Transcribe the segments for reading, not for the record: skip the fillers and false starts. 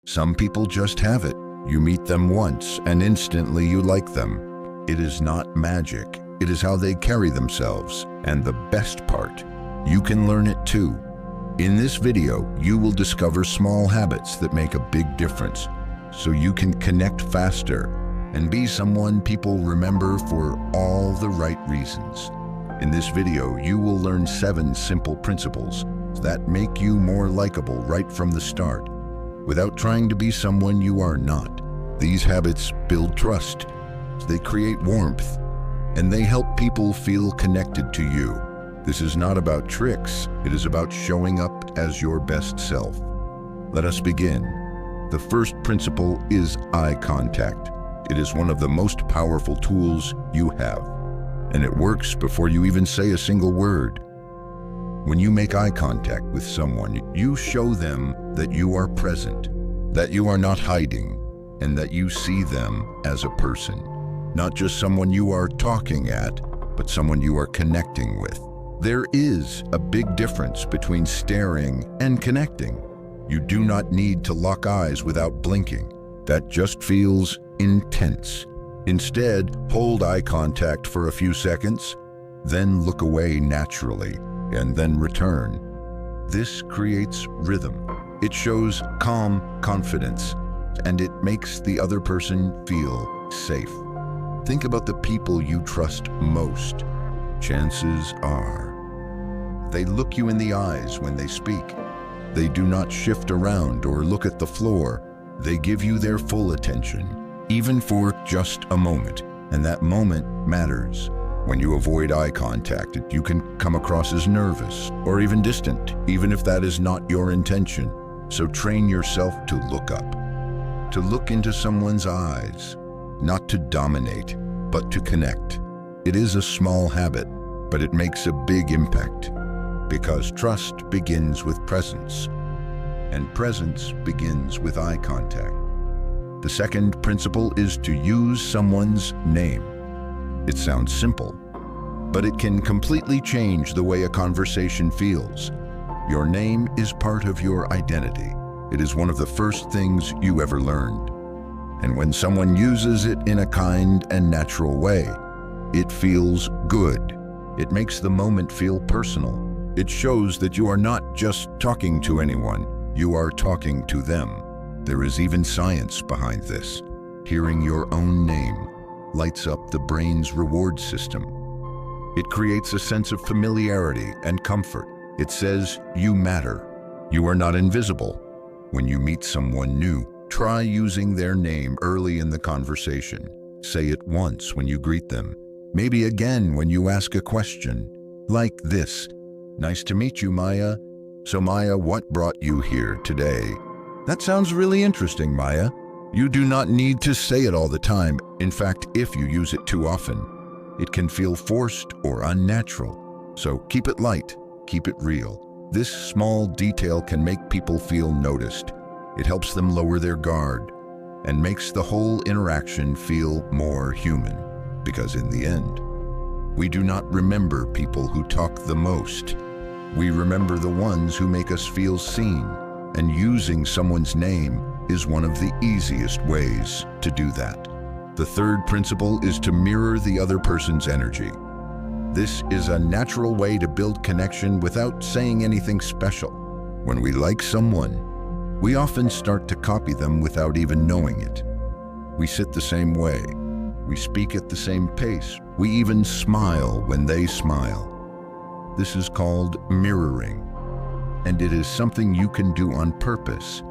Some people just have it. You meet them once and instantly you like them. It is not magic. It is how they carry themselves. And the best part, you can learn it too. In this video, you will discover small habits that make a big difference so you can connect faster and be someone people remember for all the right reasons. In this video, you will learn 7 simple principles that make you more likable right from the start, without trying to be someone you are not. These habits build trust, they create warmth, and they help people feel connected to you. This is not about tricks, it is about showing up as your best self. Let us begin. The first principle is eye contact. It is one of the most powerful tools you have, and it works before you even say a single word. When you make eye contact with someone, you show them that you are present, that you are not hiding, and that you see them as a person. Not just someone you are talking at, but someone you are connecting with. There is a big difference between staring and connecting. You do not need to lock eyes without blinking. That just feels intense. Instead, hold eye contact for a few seconds, then look away naturally, and then return. This creates rhythm. It shows calm confidence, and it makes the other person feel safe. Think about the people you trust most. Chances are they look you in the eyes when they speak. They do not shift around or look at the floor. They give you their full attention, even for just a moment, and that moment matters. When you avoid eye contact, you can come across as nervous or even distant, even if that is not your intention. So train yourself to look up, to look into someone's eyes, not to dominate, but to connect. It is a small habit, but it makes a big impact, because trust begins with presence, and presence begins with eye contact. The second principle is to use someone's name. It sounds simple, but it can completely change the way a conversation feels. Your name is part of your identity. It is one of the first things you ever learned. And when someone uses it in a kind and natural way, it feels good. It makes the moment feel personal. It shows that you are not just talking to anyone, you are talking to them. There is even science behind this. Hearing your own name lights up the brain's reward system. It creates a sense of familiarity and comfort. It says you matter. You are not invisible. When you meet someone new, try using their name early in the conversation. Say it once when you greet them, maybe again when you ask a question, like this: "Nice to meet you, Maya. So Maya, what brought you here today?" That sounds really interesting, Maya. You do not need to say it all the time. In fact, if you use it too often, it can feel forced or unnatural. So keep it light, keep it real. This small detail can make people feel noticed. It helps them lower their guard and makes the whole interaction feel more human. Because in the end, we do not remember people who talk the most. We remember the ones who make us feel seen, and using someone's name is one of the easiest ways to do that. The third principle is to mirror the other person's energy. This is a natural way to build connection without saying anything special. When we like someone, we often start to copy them without even knowing it. We sit the same way. We speak at the same pace. We even smile when they smile. This is called mirroring, and it is something you can do on purpose.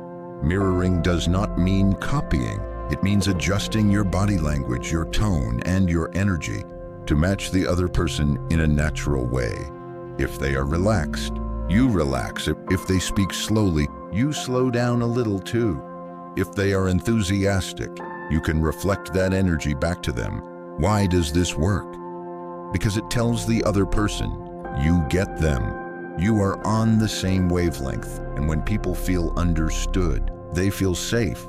Mirroring does not mean copying. It means adjusting your body language, your tone, and your energy to match the other person in a natural way. If they are relaxed, you relax. If they speak slowly, you slow down a little too. If they are enthusiastic, you can reflect that energy back to them. Why does this work? Because it tells the other person, you get them. You are on the same wavelength, and when people feel understood, they feel safe,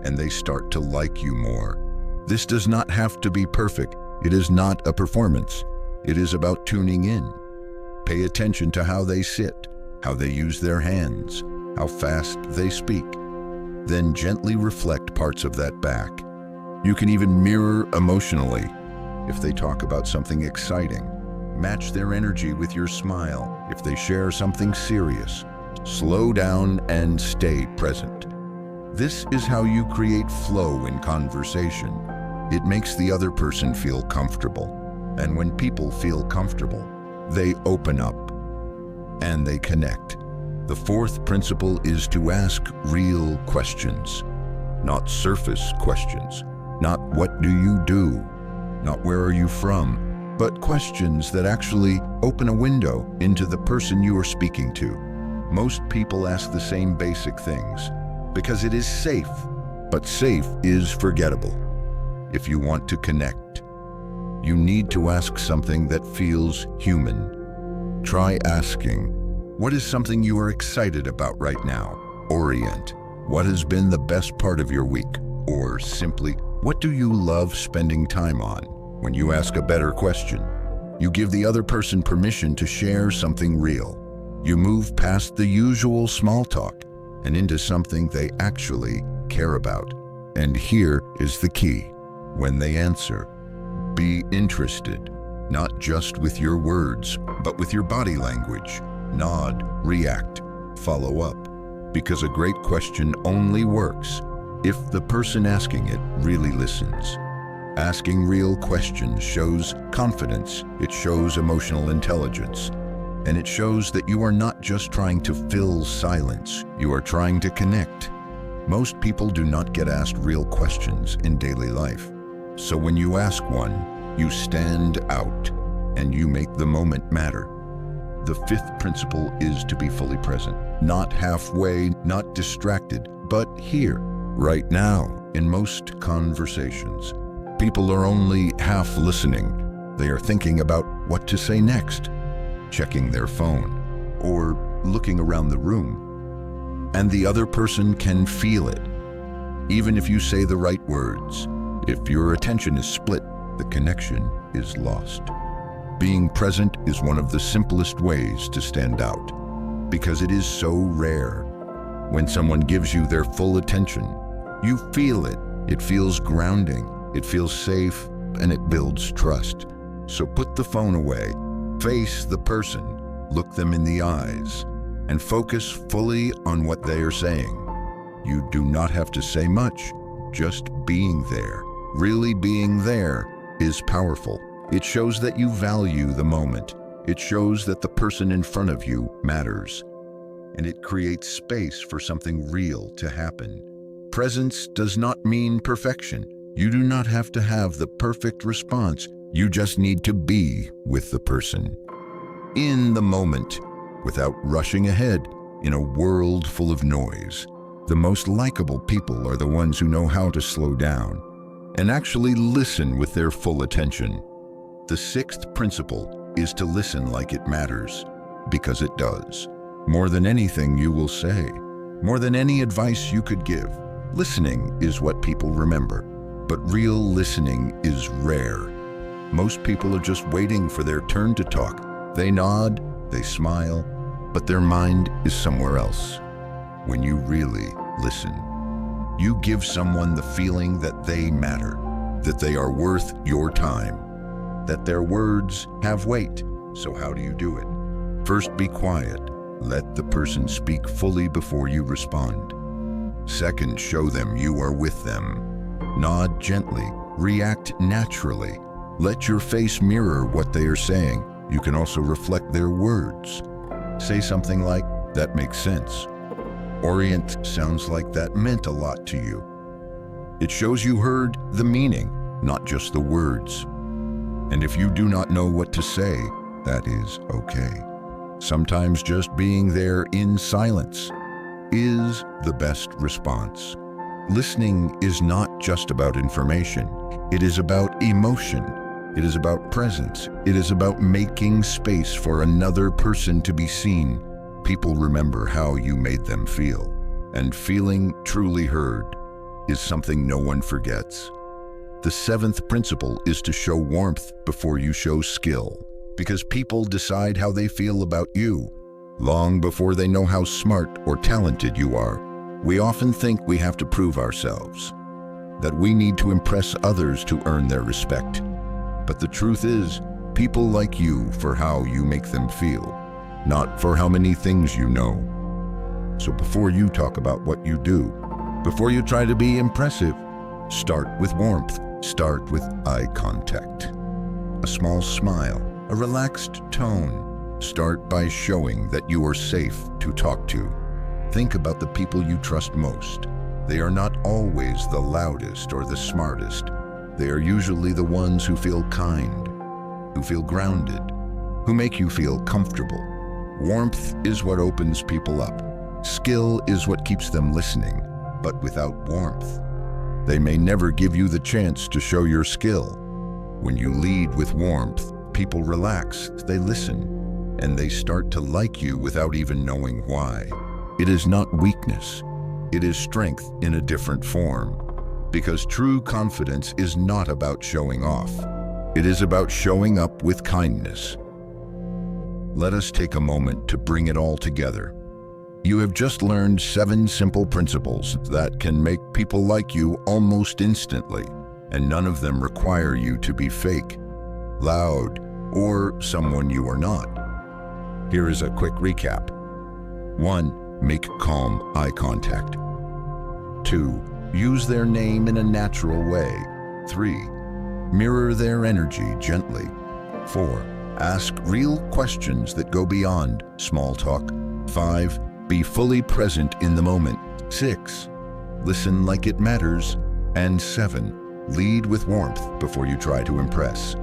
and they start to like you more. This does not have to be perfect. It is not a performance. It is about tuning in. Pay attention to how they sit, how they use their hands, how fast they speak. Then gently reflect parts of that back. You can even mirror emotionally. If they talk about something exciting, match their energy with your smile. If they share something serious, slow down and stay present. This is how you create flow in conversation. It makes the other person feel comfortable. And when people feel comfortable, they open up and they connect. The fourth principle is to ask real questions, not surface questions. Not what do you do, not where are you from, but questions that actually open a window into the person you are speaking to. Most people ask the same basic things because it is safe, but safe is forgettable. If you want to connect, you need to ask something that feels human. Try asking, what is something you are excited about right now? Orient, what has been the best part of your week? Or simply, what do you love spending time on? When you ask a better question, you give the other person permission to share something real. You move past the usual small talk and into something they actually care about. And here is the key. When they answer, be interested, not just with your words, but with your body language. Nod, react, follow up. Because a great question only works if the person asking it really listens. Asking real questions shows confidence, it shows emotional intelligence, and it shows that you are not just trying to fill silence, you are trying to connect. Most people do not get asked real questions in daily life. So when you ask one, you stand out and you make the moment matter. The fifth principle is to be fully present, not halfway, not distracted, but here, right now. In most conversations, people are only half listening. They are thinking about what to say next, checking their phone, or looking around the room. And the other person can feel it. Even if you say the right words, if your attention is split, the connection is lost. Being present is one of the simplest ways to stand out, because it is so rare. When someone gives you their full attention, you feel it. It feels grounding, it feels safe, and it builds trust. So put the phone away, face the person, look them in the eyes, and focus fully on what they are saying. You do not have to say much, just being there. Really being there is powerful. It shows that you value the moment. It shows that the person in front of you matters. And it creates space for something real to happen. Presence does not mean perfection. You do not have to have the perfect response. You just need to be with the person, in the moment, without rushing ahead in a world full of noise. The most likable people are the ones who know how to slow down and actually listen with their full attention. The sixth principle is to listen like it matters, because it does. More than anything you will say, more than any advice you could give, listening is what people remember. But real listening is rare. Most people are just waiting for their turn to talk. They nod, they smile, but their mind is somewhere else. When you really listen, you give someone the feeling that they matter, that they are worth your time, that their words have weight. So how do you do it? First, be quiet. Let the person speak fully before you respond. Second, show them you are with them. Nod gently, react naturally. Let your face mirror what they are saying. You can also reflect their words. Say something like, "That makes sense." Orient sounds like that meant a lot to you. It shows you heard the meaning, not just the words. And if you do not know what to say, that is okay. Sometimes just being there in silence is the best response. Listening is not just about information. It is about emotion. It is about presence. It is about making space for another person to be seen. People remember how you made them feel. And feeling truly heard is something no one forgets. The seventh principle is to show warmth before you show skill, because people decide how they feel about you long before they know how smart or talented you are. We often think we have to prove ourselves, that we need to impress others to earn their respect. But the truth is, people like you for how you make them feel, not for how many things you know. So before you talk about what you do, before you try to be impressive, start with warmth. Start with eye contact. A small smile, a relaxed tone. Start by showing that you are safe to talk to. Think about the people you trust most. They are not always the loudest or the smartest. They are usually the ones who feel kind, who feel grounded, who make you feel comfortable. Warmth is what opens people up. Skill is what keeps them listening. But without warmth, they may never give you the chance to show your skill. When you lead with warmth, people relax, they listen, and they start to like you without even knowing why. It is not weakness, it is strength in a different form. Because true confidence is not about showing off. It is about showing up with kindness. Let us take a moment to bring it all together. You have just learned 7 simple principles that can make people like you almost instantly, and none of them require you to be fake, loud, or someone you are not. Here is a quick recap. 1. Make calm eye contact. 2. Use their name in a natural way. 3. Mirror their energy gently. 4. Ask real questions that go beyond small talk. 5. Be fully present in the moment. 6. Listen like it matters. And 7. Lead with warmth before you try to impress.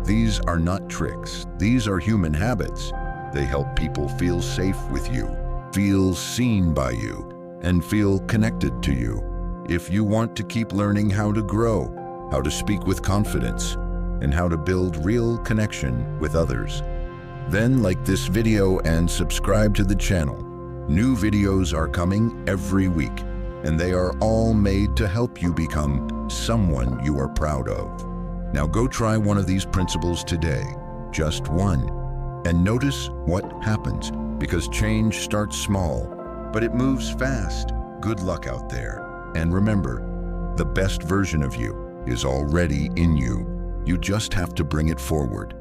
These are not tricks. These are human habits. They help people feel safe with you, feel seen by you, and feel connected to you. If you want to keep learning how to grow, how to speak with confidence, and how to build real connection with others, then like this video and subscribe to the channel. New videos are coming every week, and they are all made to help you become someone you are proud of. Now go try one of these principles today, just one, and notice what happens, because change starts small, but it moves fast. Good luck out there. And remember, the best version of you is already in you. You just have to bring it forward.